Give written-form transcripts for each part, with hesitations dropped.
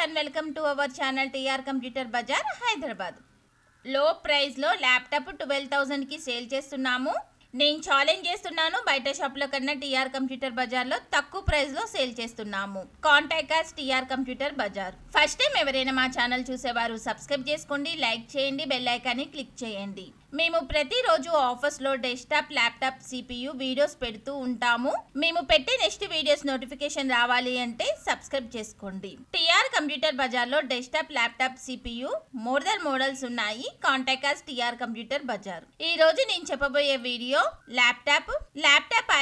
and welcome to our channel TR Computer Bazaar, Hyderabad. Low price లో laptop 12,000 కి sale చేస్తున్నాము. నేను challenge చేస్తున్నాను, బయట షాప్ లో కన్నా TR కంప్యూటర్ బజార్ లో తక్కువ ప్రైస్ లో సేల్ చేస్తున్నాము. Contact us TR Computer Bazaar. First time ఎవరైనా మా ఛానల్ చూసేవారు సబ్స్క్రైబ్ చేసుకోండి, లైక్ చేయండి, బెల్ ఐకాన్ ని క్లిక్ చేయండి. మేము ప్రతిరోజు ఆఫర్స్ లో డెస్క్టాప్, ల్యాప్టాప్, CPU వీడియోస్ పెడుతూ ఉంటాము. మేము పెట్టే నెక్స్ట్ వీడియోస్ నోటిఫికేషన్ రావాలి అంటే సబ్స్క్రైబ్ చేసుకోండి. TR కంప్యూటర్ బజార్ లో డెస్క్టాప్, ల్యాప్టాప్, CPU మోడల్స్ ఉన్నాయి. Contact us TR Computer Bazaar. ఈ రోజు నేను చెప్పబోయే video laptop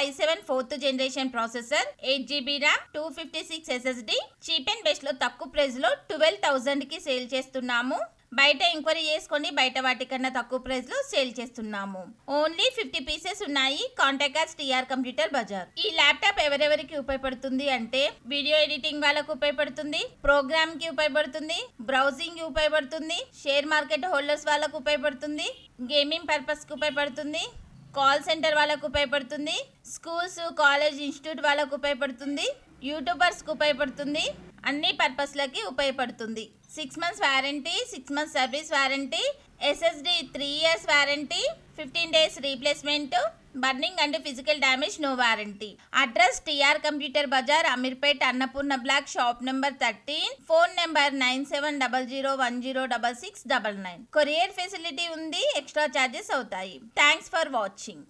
i7 4th generation processor, 8GB RAM, 256 SSD cheap and best లో తక్కువ ప్రైస్ లో 12,000 కి సేల్ చేస్తున్నాము. బయట ఎంక్వైరీ చేసుకోండి, బయట వాటికన్నా తక్కువ ప్రైస్ లో సేల్ చేస్తున్నాము. ఓన్లీ 50 పీసెస్ ఉన్నాయి. Contact us TR Computer Bazaar. ఈ ల్యాప్టాప్ ఎవరెవరికి ఉపయోగపడుతుంది అంటే వీడియో ఎడిటింగ్ వాళ్ళకు ఉపయోగపడుతుంది, ప్రోగ్రామ్ కి ఉపయోగపడుతుంది, బ్రౌజింగ్ కి ఉపయోగపడుతుంది, షేర్ మార్కెట్ హోల్డర్స్ వాళ్ళకు ఉపయోగపడుతుంది, గేమింగ్ పర్పస్ కి ఉపయోగపడుతుంది, కాల్ సెంటర్ వాళ్ళకు ఉపయోగపడుతుంది, స్కూల్స్, కాలేజ్, ఇన్స్టిట్యూట్ వాళ్ళకు ఉపయోగపడుతుంది, యూట్యూబర్స్కి ఉపయోగపడుతుంది, అన్ని పర్పస్లకి ఉపయోగపడుతుంది. 6 months warranty, 6 months service warranty, SSD 3 years warranty, 15 days replacement, burning and physical damage no warranty. Address TR Computer Bazaar, Ameerpet, Annapurna block, shop number 13, phone number 9700106699. Courier facility ఉంది, extra charges అవుతాయి. Thanks for watching.